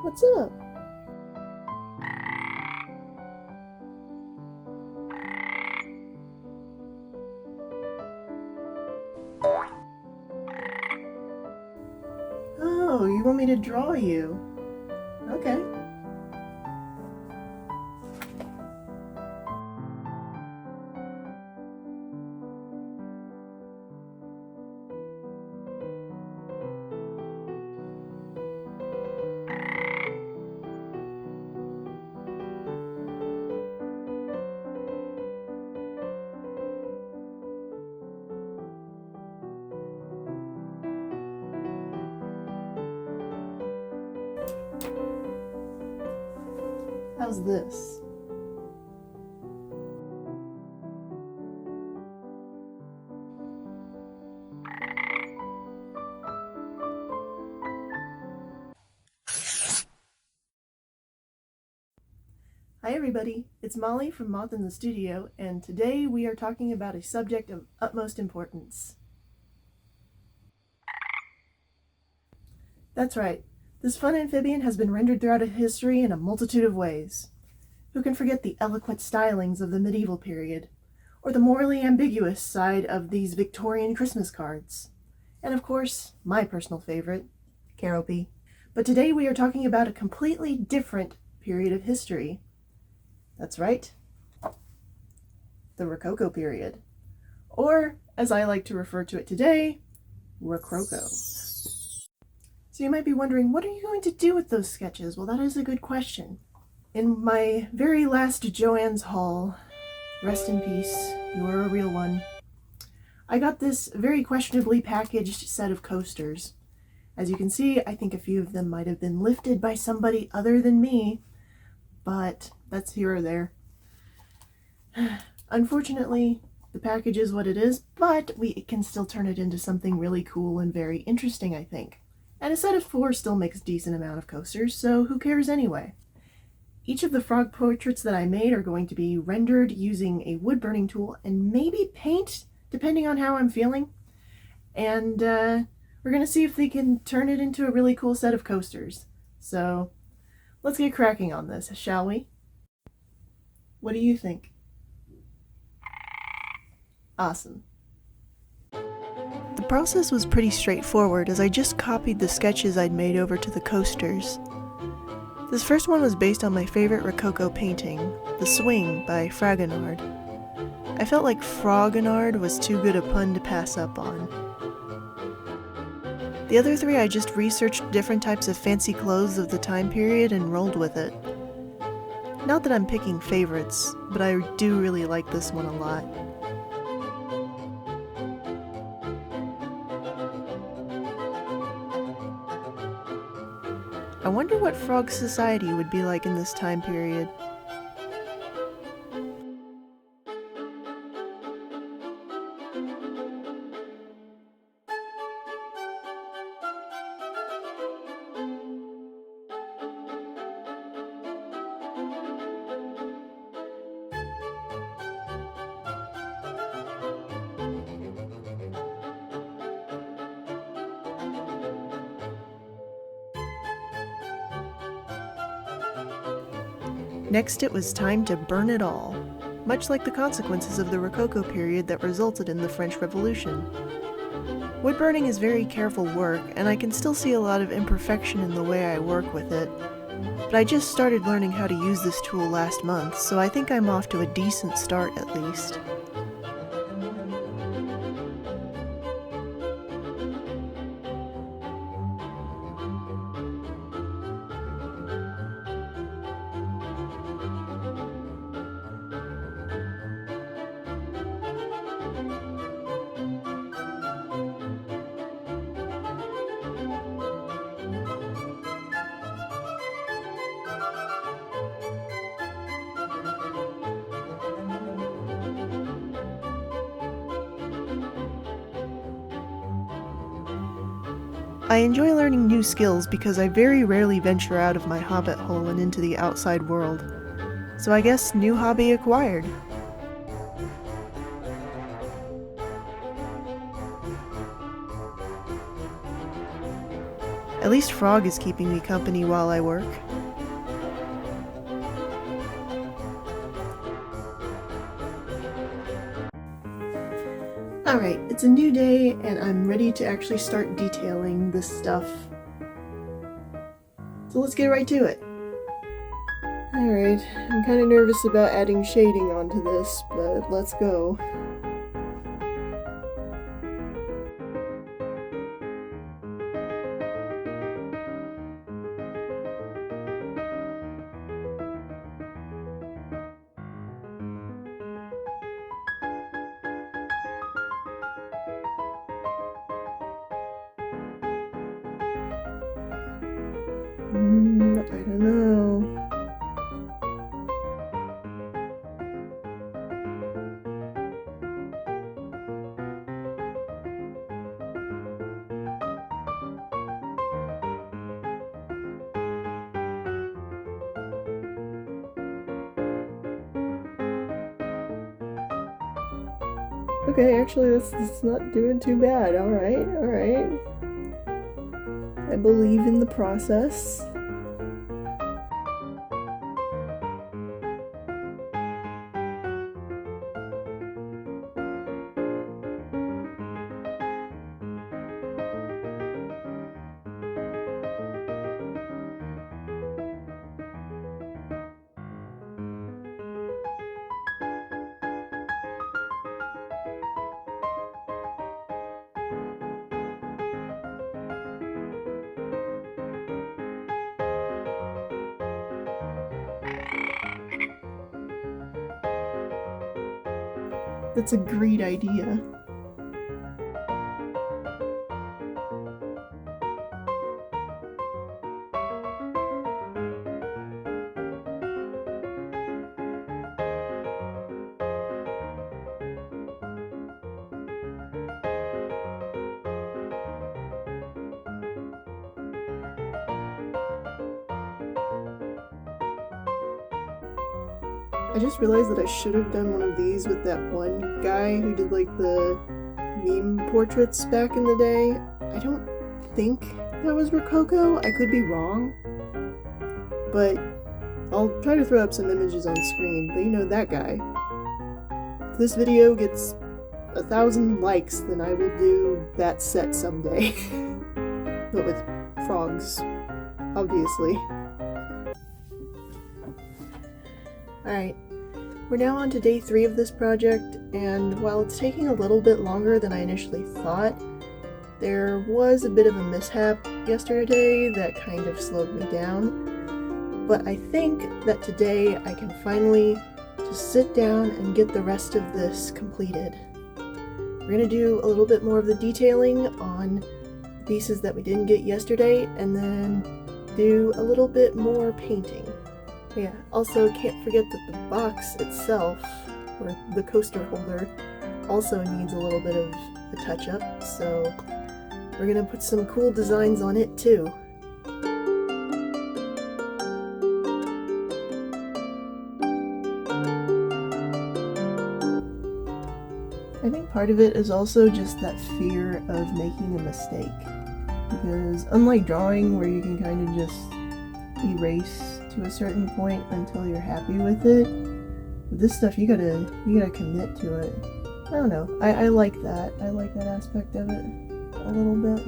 What's up? Oh, you want me to draw you? Okay. How's this? Hi everybody, it's Molly from Moth in the Studio, and today we are talking about a subject of utmost importance. That's right, this fun amphibian has been rendered throughout history in a multitude of ways. Who can forget the eloquent stylings of the medieval period, or the morally ambiguous side of these Victorian Christmas cards? And of course, my personal favorite, Carope. But today we are talking about a completely different period of history. That's right, the Rococo period, or as I like to refer to it today, ro-CROAK-o. So you might be wondering, what are you going to do with those sketches? Well, that is a good question. In my very last Joann's haul, rest in peace, you are a real one, I got this very questionably packaged set of coasters. As you can see, I think a few of them might have been lifted by somebody other than me, but that's here or there. Unfortunately, the package is what it is, but we can still turn it into something really cool and very interesting, I think. And a set of 4 still makes a decent amount of coasters, so who cares anyway? Each of the frog portraits that I made are going to be rendered using a wood-burning tool and maybe paint, depending on how I'm feeling. And we're going to see if they can turn it into a really cool set of coasters. So let's get cracking on this, shall we? What do you think? Awesome. The process was pretty straightforward, as I just copied the sketches I'd made over to the coasters. This first one was based on my favorite Rococo painting, The Swing by Fragonard. I felt like Frogonard was too good a pun to pass up on. The other 3 I just researched different types of fancy clothes of the time period and rolled with it. Not that I'm picking favorites, but I do really like this one a lot. I wonder what frog society would be like in this time period. Next, it was time to burn it all, much like the consequences of the Rococo period that resulted in the French Revolution. Wood burning is very careful work, and I can still see a lot of imperfection in the way I work with it, but I just started learning how to use this tool last month, so I think I'm off to a decent start at least. I enjoy learning new skills because I very rarely venture out of my hobbit hole and into the outside world. So I guess new hobby acquired. At least Frog is keeping me company while I work. Alright, it's a new day and I'm ready to actually start detailing this stuff. So let's get right to it. Alright, I'm kind of nervous about adding shading onto this, but let's go. I don't know. Okay, actually that's not doing too bad. Alright, alright. I believe in the process. That's a great idea. I just realized that I should have done one of these with that one guy who did like the meme portraits back in the day. I don't think that was Rococo. I could be wrong. But I'll try to throw up some images on screen. But you know, that guy. If this video gets 1,000 likes, then I will do that set someday. But with frogs, obviously. Alright, we're now on to day 3 of this project, and while it's taking a little bit longer than I initially thought, there was a bit of a mishap yesterday that kind of slowed me down. But I think that today I can finally just sit down and get the rest of this completed. We're going to do a little bit more of the detailing on the pieces that we didn't get yesterday, and then do a little bit more painting. Yeah, also can't forget that the box itself, or the coaster holder, also needs a little bit of a touch-up, so we're gonna put some cool designs on it too. I think part of it is also just that fear of making a mistake, because unlike drawing where you can kind of just erase to a certain point until you're happy with it, with this stuff you gotta commit to it. I don't know, I like that. I like that aspect of it a little bit.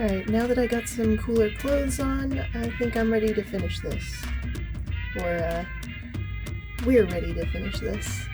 Alright, now that I got some cooler clothes on, I think I'm ready to finish this. Or, we're ready to finish this.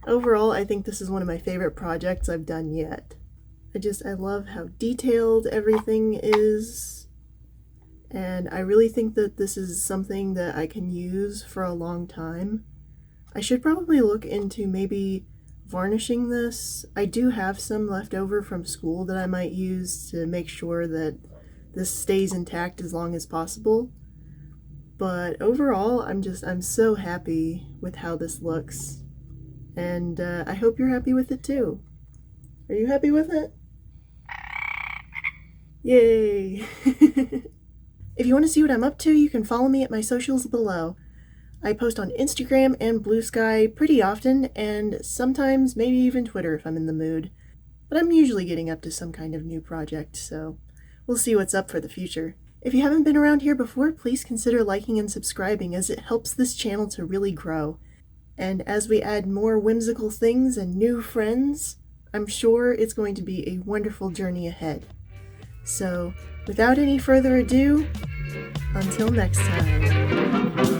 Overall, I think this is one of my favorite projects I've done yet. I love how detailed everything is, and I really think that this is something that I can use for a long time. I should probably look into maybe varnishing this. I do have some left over from school that I might use to make sure that this stays intact as long as possible. But overall, I'm so happy with how this looks. And I hope you're happy with it too. Are you happy with it? Yay! If you want to see what I'm up to, you can follow me at my socials below. I post on Instagram and Blue Sky pretty often, and sometimes maybe even Twitter if I'm in the mood. But I'm usually getting up to some kind of new project, so we'll see what's up for the future. If you haven't been around here before, please consider liking and subscribing, as it helps this channel to really grow. And as we add more whimsical things and new friends, I'm sure it's going to be a wonderful journey ahead. So, without any further ado, until next time.